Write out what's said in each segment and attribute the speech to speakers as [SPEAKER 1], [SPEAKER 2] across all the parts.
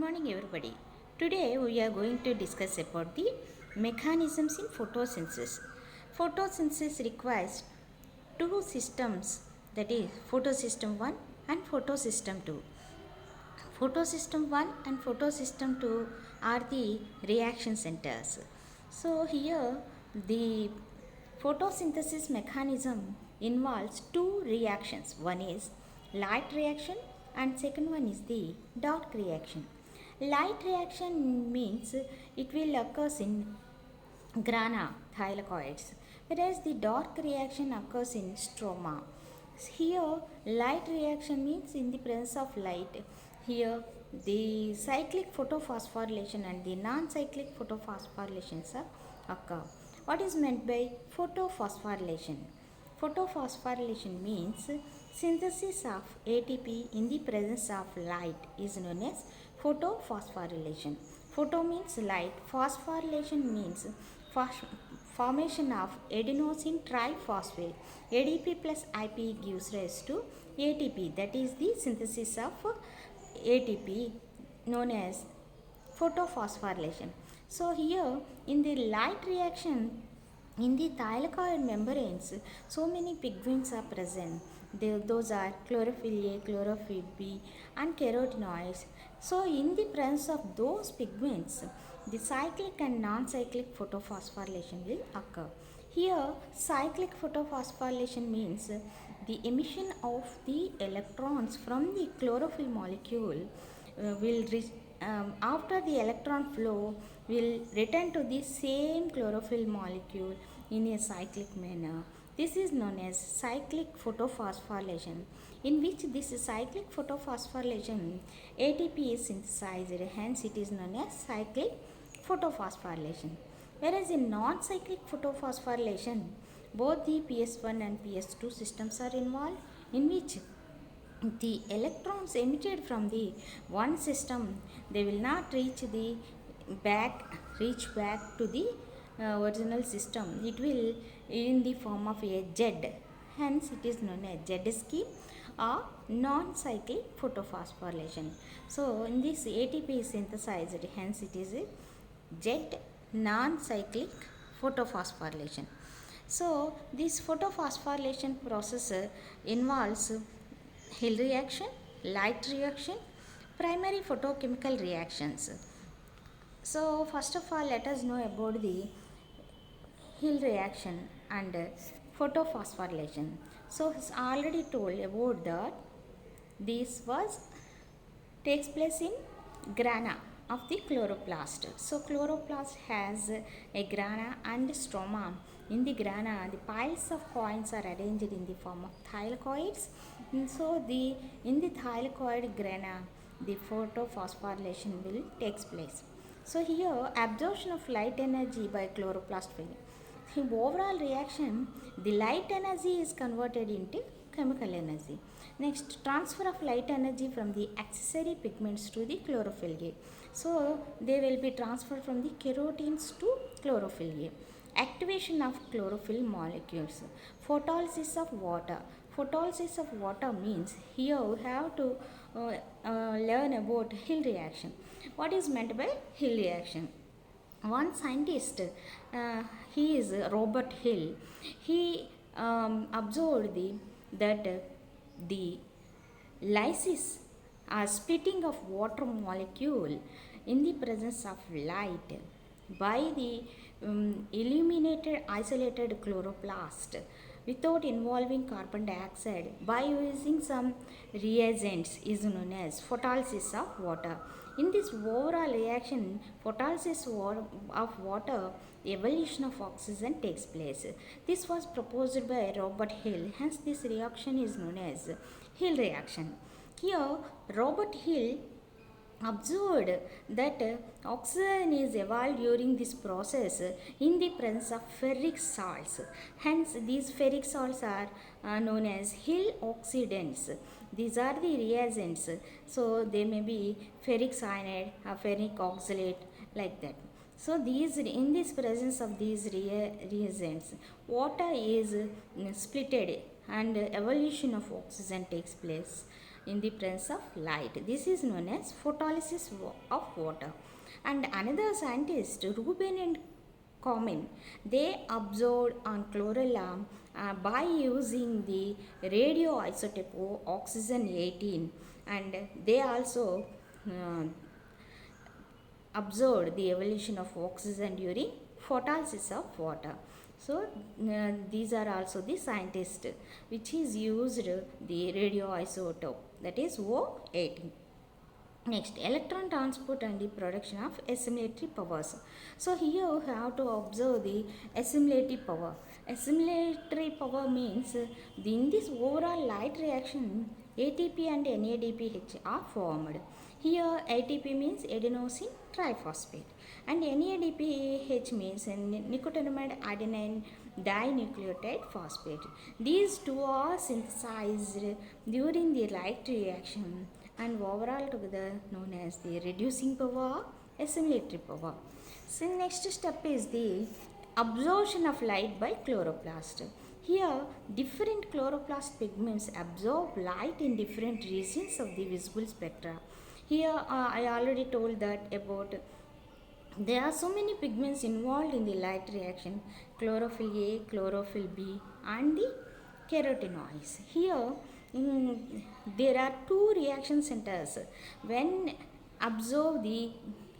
[SPEAKER 1] morning everybody. Today we are going to discuss about the mechanisms in photosynthesis. Photosynthesis requires two systems, that is photosystem 1 and photosystem 2. Photosystem 1 and photosystem 2 are the reaction centers. So here the photosynthesis mechanism involves two reactions. One is light reaction and second one is the dark reaction. Light reaction means it will occurs in grana thylakoids, whereas the dark reaction occurs in stroma. Here, light reaction means in the presence of light. Here, the cyclic photophosphorylation and the non-cyclic photophosphorylation occur. What is meant by photophosphorylation? Photophosphorylation means synthesis of ATP in the presence of light is known as photophosphorylation. Photo means light, phosphorylation means formation of adenosine triphosphate. ADP plus IP gives rise to ATP, that is the synthesis of ATP known as photophosphorylation. So here in the light reaction, in the thylakoid membranes, so many pigments are present. Those are chlorophyll A, chlorophyll B, and carotenoids. So, in the presence of those pigments, the cyclic and non-cyclic photophosphorylation will occur. Here, cyclic photophosphorylation means the emission of the electrons from the chlorophyll molecule will after the electron flow will return to the same chlorophyll molecule in a cyclic manner. This is known as cyclic photophosphorylation, in which this cyclic photophosphorylation ATP is synthesized, hence it is known as cyclic photophosphorylation. Whereas in non-cyclic photophosphorylation, both the PS1 and PS2 systems are involved, in which the electrons emitted from the one system, they will not reach back to the original system. It will in the form of a Z, hence it is known as Z scheme or non-cyclic photophosphorylation. So in this ATP is synthesized, hence it is a Z non-cyclic photophosphorylation. So this photophosphorylation process involves Hill reaction, light reaction, primary photochemical reactions. So first of all, let us know about the Hill reaction and photophosphorylation. So it's already told about that this takes place in grana of the chloroplast. So chloroplast has a grana and stroma. In the grana, the piles of coins are arranged in the form of thylakoids. And so in the thylakoid grana, the photophosphorylation will takes place. So here absorption of light energy by chloroplast will. In overall reaction, the light energy is converted into chemical energy. Next, transfer of light energy from the accessory pigments to the chlorophyll A. So they will be transferred from the carotenes to chlorophyll A. Activation of chlorophyll molecules. Photolysis of water. Photolysis of water means here we have to learn about Hill reaction. What is meant by Hill reaction? One scientist, he is Robert Hill, he observed that the lysis or splitting of water molecule in the presence of light by the illuminated isolated chloroplast without involving carbon dioxide by using some reagents is known as photolysis of water. In this overall reaction, photolysis of water, evolution of oxygen takes place. This was proposed by Robert Hill, hence this reaction is known as Hill reaction. Here, Robert Hill observed that oxygen is evolved during this process in the presence of ferric salts. Hence, these ferric salts are known as Hill oxidants. These are the reagents. So, they may be ferric cyanide or ferric oxalate like that. So, in this presence of these reagents, water is splitted and evolution of oxygen takes place. in the presence of light. This is known as photolysis of water. And another scientist, Rubin and Common, they observed on chlorella by using the radioisotope oxygen 18, and they also uh, observed the evolution of oxygen during photolysis of water. So these are also the scientists which is used the radioisotope, that is O18. Next, electron transport and the production of assimilatory powers. So here you have to observe the assimilatory power. Assimilatory power means in this overall light reaction, ATP and NADPH are formed. Here ATP means adenosine triphosphate and NADPH means nicotinamide adenine dinucleotide phosphate. These two are synthesized during the light reaction and overall together known as the reducing power, assimilatory power. So next step is the absorption of light by chloroplast. Here different chloroplast pigments absorb light in different regions of the visible spectra. Here I already told that about there are so many pigments involved in the light reaction: chlorophyll A, chlorophyll B and the carotenoids. Here there are two reaction centers. When observe the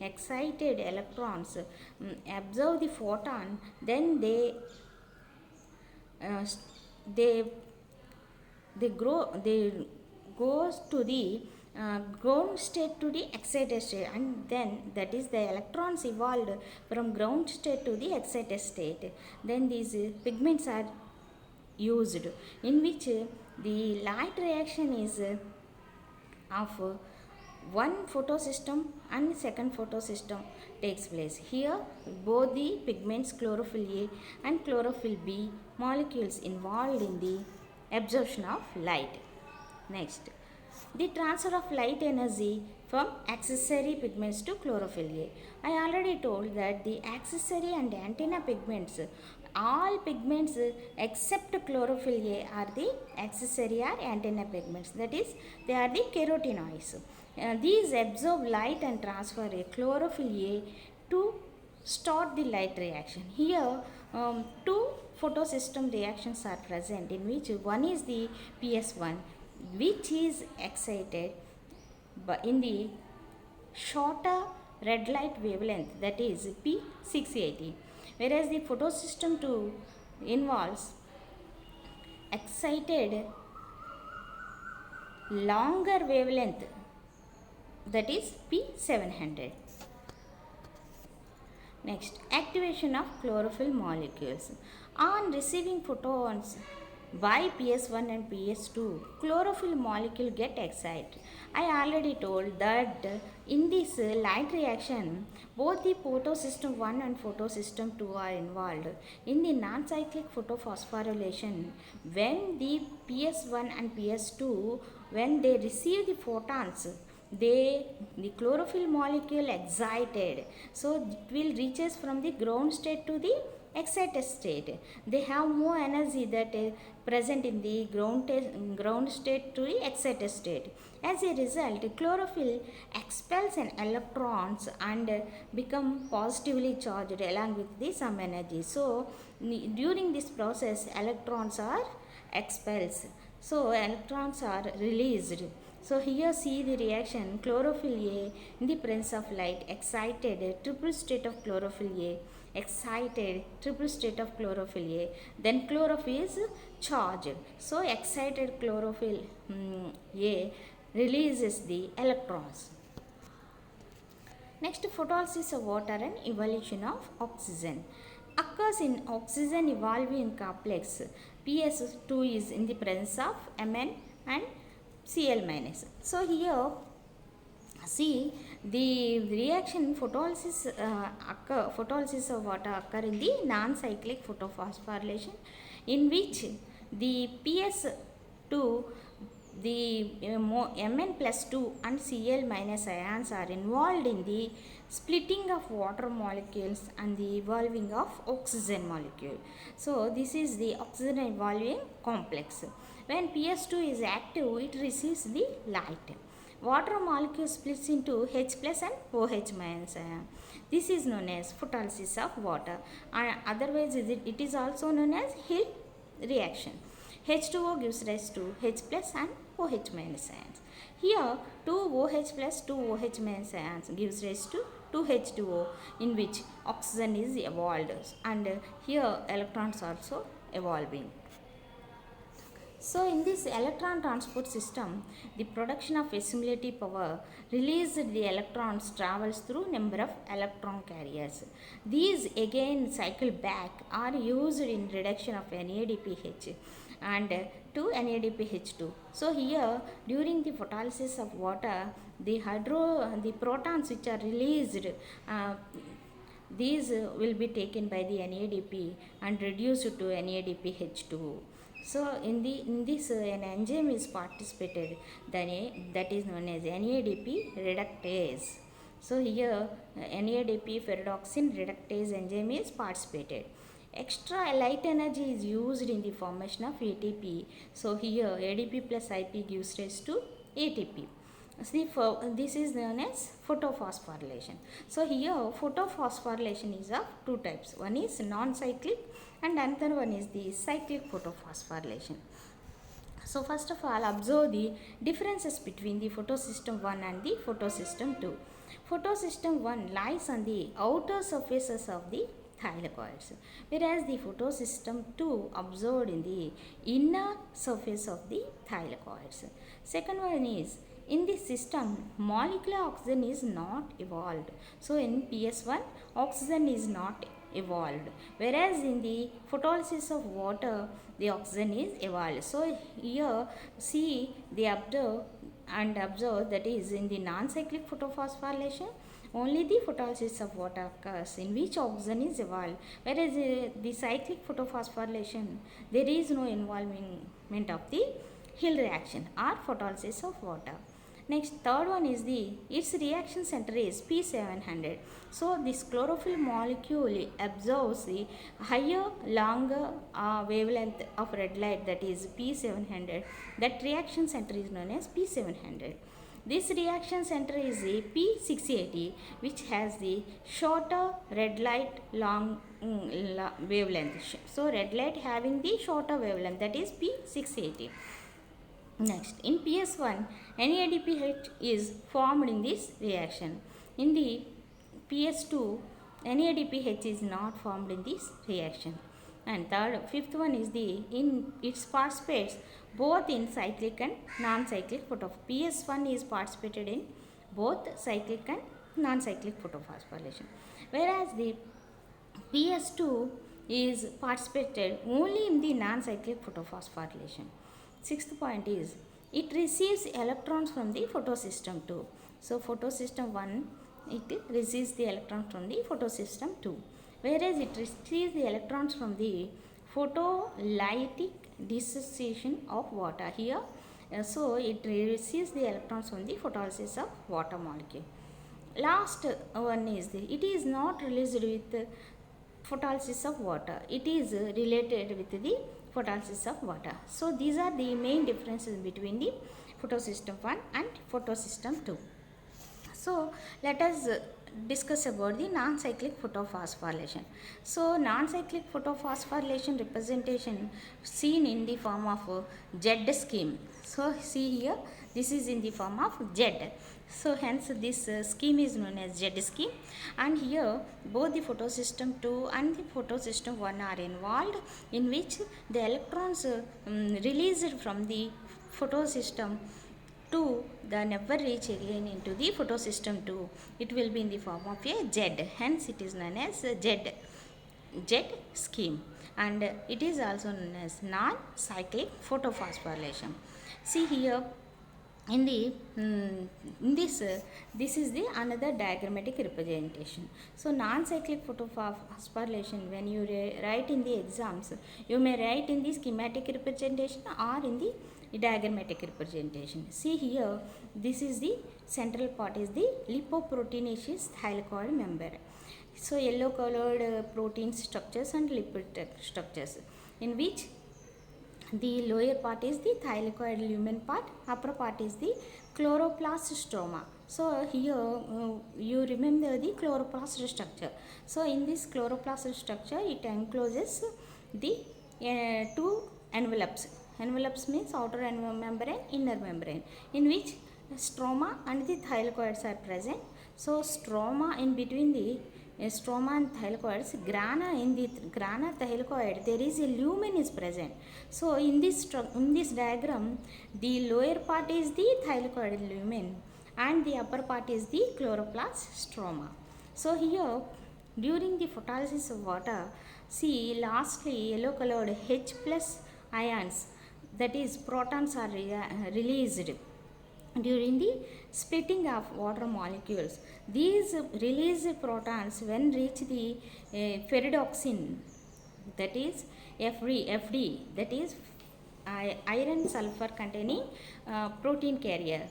[SPEAKER 1] excited electrons, observe the photon, then uh, they they goes to the ground state to the excited state, and then that is the electrons evolved from ground state to the excited state. Then these pigments are used, in which the light reaction is of one photosystem and second photosystem takes place. Here both the pigments chlorophyll A and chlorophyll B molecules involved in the absorption of light. Next, the transfer of light energy from accessory pigments to chlorophyll A. I already told that the accessory and antenna pigments, all pigments except chlorophyll A are the accessory or antenna pigments, that is they are the carotenoids. These absorb light and transfer a chlorophyll A to start the light reaction. Here two photosystem reactions are present, in which one is the PS1 which is excited in the shorter red light wavelength, that is P680, whereas the photosystem 2 involves excited longer wavelength, that is P700. Next, activation of chlorophyll molecules. On receiving photons by PS1 and PS2, chlorophyll molecule get excited. I already told that in this light reaction, both the photosystem 1 and photosystem 2 are involved. In the non-cyclic photophosphorylation, when the PS1 and PS2, when they receive the photons, the chlorophyll molecule excited, so it will reaches from the ground state to the excited state. They have more energy that is present in the ground state to the excited state. As a result, chlorophyll expels an electrons and become positively charged along with the some energy. So during this process electrons are expelled, so electrons are released. So here see the reaction: chlorophyll A in the presence of light excited triple state of chlorophyll A, excited triple state of chlorophyll A, then chlorophyll is charged. So excited chlorophyll A releases the electrons. Next, photolysis of water and evolution of oxygen occurs in oxygen evolving complex. PS2 is in the presence of Mn and Cl minus. So here see the reaction photolysis photolysis of water occur in the non-cyclic photophosphorylation, in which the PS2, the Mn plus 2 and Cl minus ions are involved in the splitting of water molecules and the evolving of oxygen molecule. So this is the oxygen evolving complex. When PS2 is active, it receives the light. Water molecule splits into H plus and OH minus ion. This is known as photolysis of water, and otherwise it is also known as Hill reaction. H2O gives rise to H plus and OH minus ions. Here 2 OH plus 2 OH minus ions gives rise to 2H2O, in which oxygen is evolved, and here electrons also evolving. So in this electron transport system, the production of assimilative power released the electrons travels through number of electron carriers. These again cycle back are used in reduction of NADPH and to NADPH2. So here during the photolysis of water, the protons which are released, these will be taken by the NADP and reduced to NADPH2. So in this an enzyme is participated, that is known as NADP reductase. So here NADP ferredoxin reductase enzyme is participated. Extra light energy is used in the formation of ATP. So here ADP plus IP gives rise to ATP. See, this is known as photophosphorylation. So here photophosphorylation is of two types. One is non-cyclic and another one is the cyclic photophosphorylation. So first of all, observe the differences between the photosystem 1 and the photosystem 2. Photosystem 1 lies on the outer surfaces of the thylakoids, whereas the photosystem 2 observed in the inner surface of the thylakoids. Second one is, in this system, molecular oxygen is not evolved. So in PS1, oxygen is not evolved, whereas in the photolysis of water, the oxygen is evolved. So here see the observe that is in the non-cyclic photophosphorylation, only the photolysis of water occurs in which oxygen is evolved, whereas the cyclic photophosphorylation, there is no involvement of the Hill reaction or photolysis of water. Next, third one is its reaction center is P700. So this chlorophyll molecule absorbs the higher, longer wavelength of red light, that is P700. That reaction center is known as P700. This reaction center is a P680, which has the shorter red light wavelength. So red light having the shorter wavelength, that is P680. Next, in PS1, NADPH is formed in this reaction. In the PS2, NADPH is not formed in this reaction. And fifth one is its participates both in cyclic and non-cyclic PS1 is participated in both cyclic and non-cyclic photophosphorylation, whereas the PS2 is participated only in the non-cyclic photophosphorylation. Sixth point is, it receives electrons from the photosystem 2. So photosystem 1, it receives the electrons from the photosystem 2, whereas it receives the electrons from the photolytic dissociation of water. Here so it receives the electrons from the photolysis of water molecule. Last one is it is not released with photolysis of water, it is related with the photolysis of water. So these are the main differences between the photosystem 1 and photosystem 2. So let us discuss about the non-cyclic photophosphorylation. So non-cyclic photophosphorylation representation seen in the form of Z scheme. So see here, this is in the form of Z. So hence this scheme is known as Z scheme, and here both the photosystem 2 and the photosystem 1 are involved, in which the electrons released from the photosystem 2 they never reach again into the photosystem 2. It will be in the form of a Z, hence it is known as Z scheme, and it is also known as non-cyclic photophosphorylation. See here, in this is the another diagrammatic representation. So non-cyclic photophosphorylation, when you write in the exams, you may write in the schematic representation or in the diagrammatic representation. See here, this is the central part is the lipoproteinaceous thylakoid membrane. So yellow colored protein structures and lipid structures, in which The lower part is the thylakoid lumen part, upper part is the chloroplast stroma. So here you remember the chloroplast structure. So in this chloroplast structure, it encloses the two envelopes. Envelopes means outer membrane, inner membrane, in which stroma and the thylakoids are present. So stroma in between the stroma and thylakoids, grana in the grana thylakoid, there is a lumen is present. So in this diagram, the lower part is the thylakoid lumen and the upper part is the chloroplast stroma. So here during the photolysis of water, see lastly yellow colored H plus ions, that is protons, are released during the splitting of water molecules. These released protons when reach the ferredoxin, that is FD, that is iron sulfur containing protein carrier.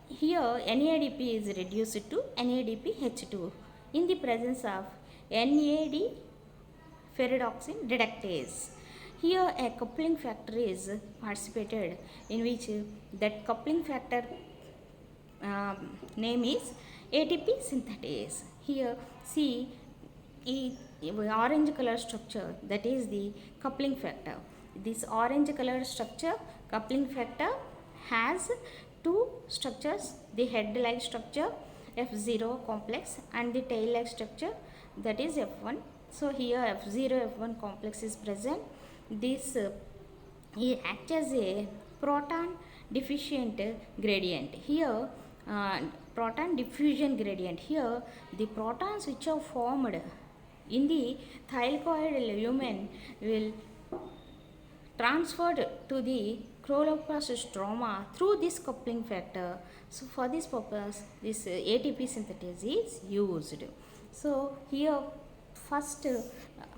[SPEAKER 1] Here NADP is reduced to NADPH2 in the presence of NAD ferredoxin reductase. Here a coupling factor is participated, in which that coupling factor name is ATP synthetase. Here see orange color structure, that is the coupling factor. This orange color structure, coupling factor, has two structures, the head like structure F0 complex and the tail like structure, that is F1. So here F0 F1 complex is present. This acts as a proton deficient gradient. Here proton diffusion gradient. Here the protons which are formed in the thylakoid lumen will transferred to the chloroplast stroma through this coupling factor. So for this purpose, this ATP synthetase is used. So here first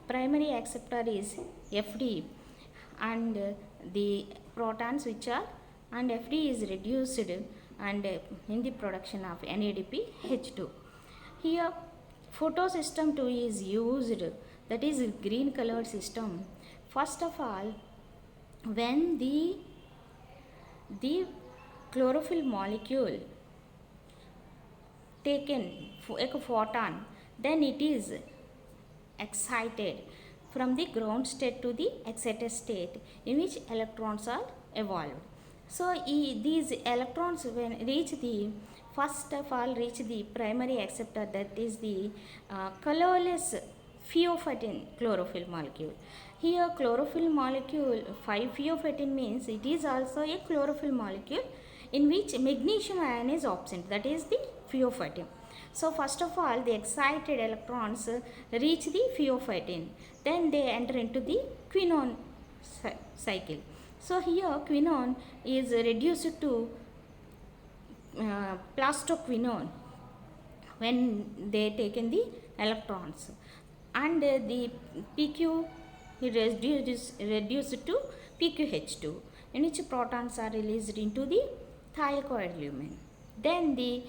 [SPEAKER 1] primary acceptor is FD, and the protons which are, and FD is reduced and in the production of NADPH2. Here photosystem 2 is used, that is green colored system. First of all, when the chlorophyll molecule taken a photon, then it is excited from the ground state to the excited state, in which electrons are evolved. So these electrons when reach the, first of all reach the primary acceptor, that is the colorless pheophytin chlorophyll molecule. Here chlorophyll molecule 5-pheophytin means it is also a chlorophyll molecule in which magnesium ion is absent, that is the pheophytin. So first of all the excited electrons reach the pheophytin, then they enter into the quinone cycle. So here quinone is reduced to plastoquinone when they taken the electrons, and the PQ is reduced to PQH2, in which protons are released into the thylakoid lumen. Then the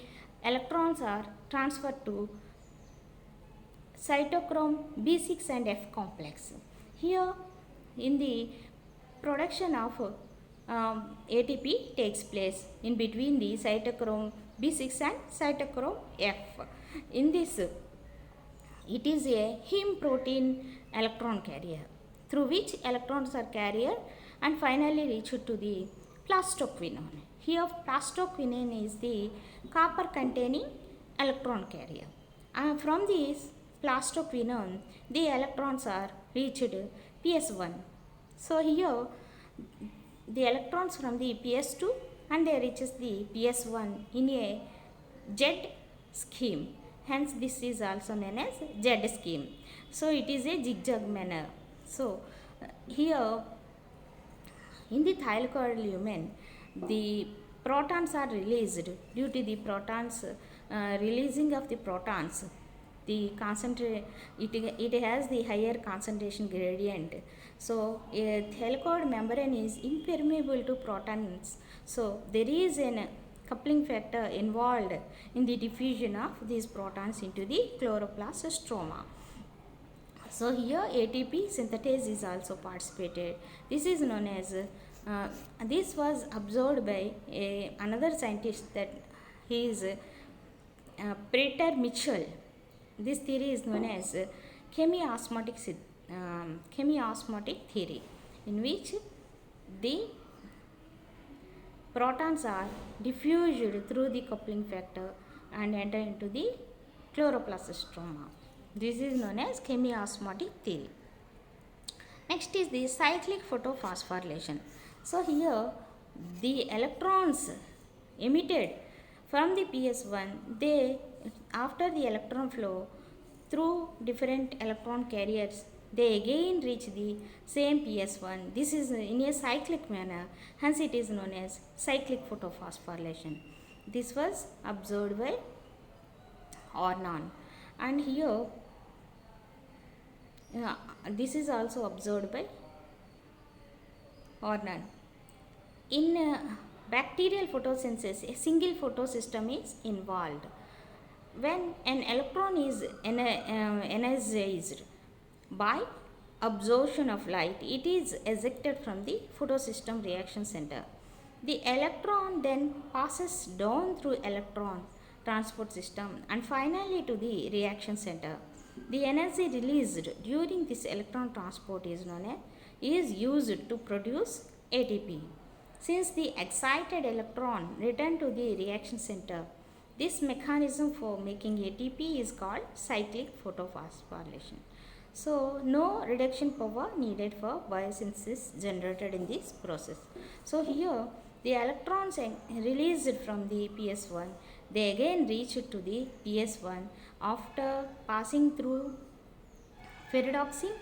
[SPEAKER 1] electrons are transferred to cytochrome B6 and F complex. Here in the production of ATP takes place in between the cytochrome B6 and cytochrome F. In this, it is a heme protein electron carrier, through which electrons are carried and finally reach to the plastoquinone. Here plastoquinone is the copper containing electron carrier. From this plastoquinone, the electrons are reached PS1. So here the electrons from the PS2 and they reaches the PS1 in a Z scheme. Hence this is also known as Z scheme. So it is a zigzag manner. So here in the thylakoid lumen, the protons are released. Due to the protons releasing of the protons, the it has the higher concentration gradient. So a thylakoid membrane is impermeable to protons. So there is an coupling factor involved in the diffusion of these protons into the chloroplast stroma. So here ATP synthetase is also participated. This is known as this was observed by another scientist, that he is Prater Mitchell. This theory is known as chemiosmotic theory, in which the protons are diffused through the coupling factor and enter into the chloroplast stroma. This is known as chemiosmotic theory. Next is the cyclic photophosphorylation. So here the electrons emitted from the PS1, they, after the electron flow through different electron carriers, they again reach the same PS1. This is in a cyclic manner, hence it is known as cyclic photophosphorylation. This was observed by Ornon, and here this is also observed by Ornon. In bacterial photosynthesis, a single photosystem is involved. When an electron is energized by absorption of light, it is ejected from the photosystem reaction center. The electron then passes down through electron transport system and finally to the reaction center. The energy released during this electron transport is used to produce ATP. Since the excited electron return to the reaction center, this mechanism for making ATP is called cyclic photophosphorylation. So, no reduction power needed for biosynthesis generated in this process. So, here the electrons released from the PS1, they again reach to the PS1 after passing through ferredoxin,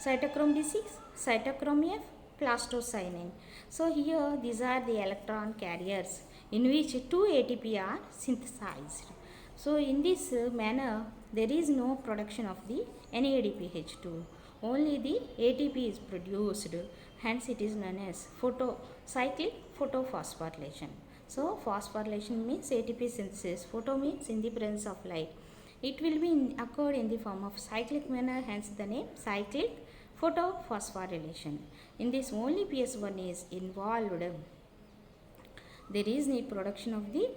[SPEAKER 1] cytochrome B6, cytochrome F, plastocyanin. So here these are the electron carriers in which 2 ATP are synthesized. So in this manner there is no production of the NADPH2. Only the ATP is produced. Hence it is known as cyclic photophosphorylation. So phosphorylation means ATP synthesis. Photo means in the presence of light. It will be occurred in the form of cyclic manner, hence the name cyclic photophosphorylation. In this only PS1 is involved. There is no production of the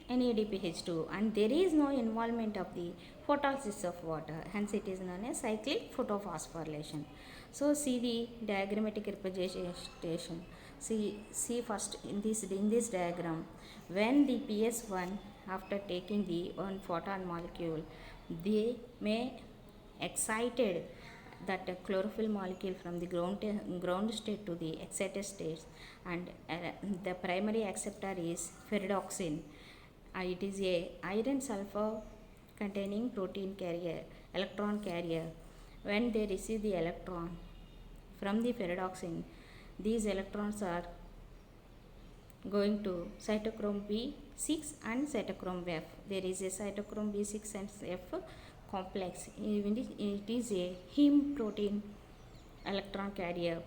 [SPEAKER 1] NADPH2 and there is no involvement of the photolysis of water, hence it is known as cyclic photophosphorylation. So see the diagrammatic representation. See first in this diagram, when the PS1 after taking the one photon molecule, they may excited that chlorophyll molecule from the ground state to the excited state, and the primary acceptor is ferredoxin. It is a iron sulfur containing protein carrier, electron carrier. When they receive the electron from the ferredoxin, these electrons are going to cytochrome B6 and cytochrome F. There is a cytochrome B6 and F complex. It is a heme protein electron carrier.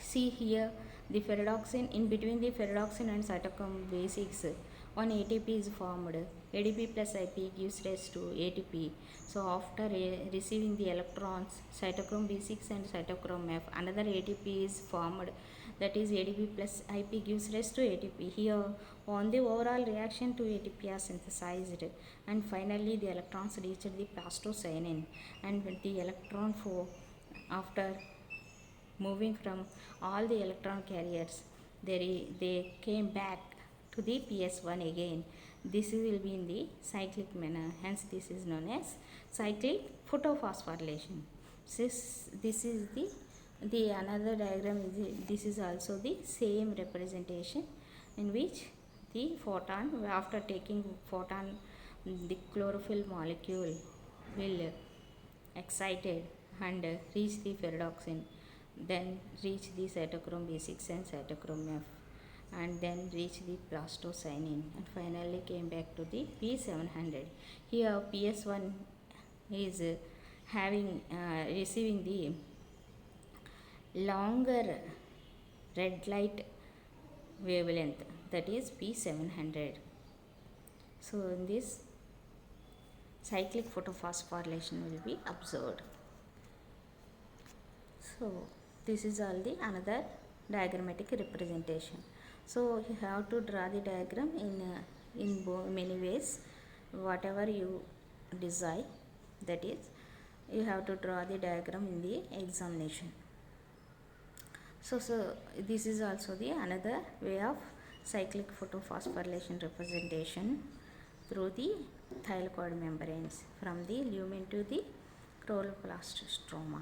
[SPEAKER 1] See here the ferredoxin, in between the ferredoxin and cytochrome B6, one ATP is formed. ADP plus IP gives rise to ATP. So after receiving the electrons, cytochrome B6 and cytochrome F, another ATP is formed, that is ADP plus IP gives rise to ATP. Here on the overall reaction, 2 ATP are synthesized and finally the electrons reach the plastocyanin, and the electron flow after moving from all the electron carriers, they came back to the PS1 again. This will be in the cyclic manner, hence this is known as cyclic photophosphorylation. This is the another diagram is this is also the same representation, in which the photon, after taking photon, the chlorophyll molecule will excited and reach the ferredoxin, then reach the cytochrome B6 and cytochrome F, and then reach the plastocyanin, and finally came back to the P700. Here PS1 is having receiving the longer red light wavelength, that is P700. So in this cyclic photophosphorylation will be observed. So this is all the another diagrammatic representation. So you have to draw the diagram in many ways, whatever you desire, that is you have to draw the diagram in the examination. So this is also the another way of cyclic photophosphorylation representation through the thylakoid membranes from the lumen to the chloroplast stroma.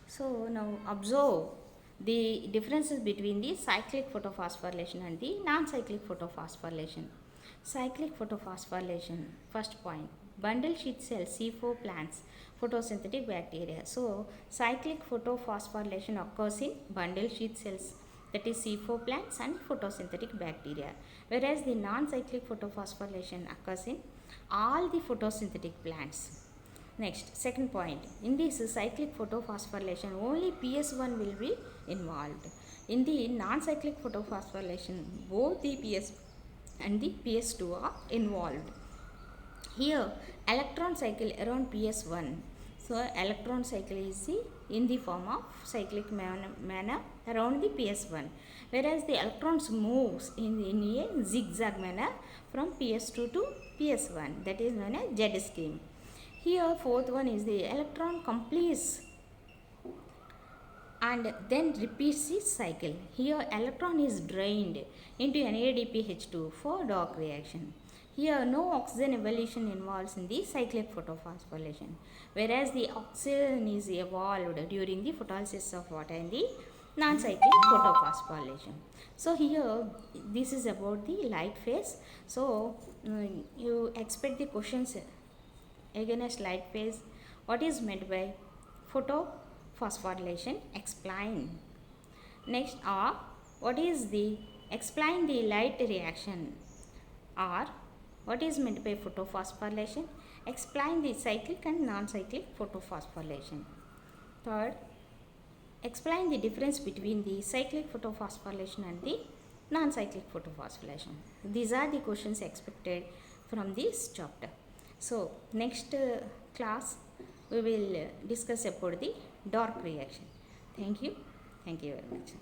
[SPEAKER 1] So now observe the differences between the cyclic photophosphorylation and the non-cyclic photophosphorylation. Cyclic photophosphorylation, first point, bundle sheath cells C4 plants photosynthetic bacteria. So cyclic photophosphorylation occurs in bundle sheath cells, that is C4 plants and photosynthetic bacteria, whereas the non-cyclic photophosphorylation occurs in all the photosynthetic plants. Next, second point, in this cyclic photophosphorylation only PS1 will be involved. In the non-cyclic photophosphorylation both the PS and the PS2 are involved. Here electron cycle around PS1. So electron cycle is in the form of cyclic manner around the PS1, whereas the electrons moves in a zigzag manner from PS2 to PS1, that is known as Z scheme. Here fourth one is the electron completes and then repeats the cycle. Here electron is drained into NADPH2 for Dock reaction. Here no oxygen evolution involves in the cyclic photophosphorylation, whereas the oxygen is evolved during the photolysis of water in the non-cyclic photophosphorylation. So here this is about the light phase. So you expect the questions against light phase. What is meant by photophosphorylation? Explain. Next, or what is the explain the light reaction, or what is meant by photophosphorylation? Explain the cyclic and non-cyclic photophosphorylation. Third, explain the difference between the cyclic photophosphorylation and the non-cyclic photophosphorylation. These are the questions expected from this chapter. So next class we will discuss about the Dock reaction. Thank you very much.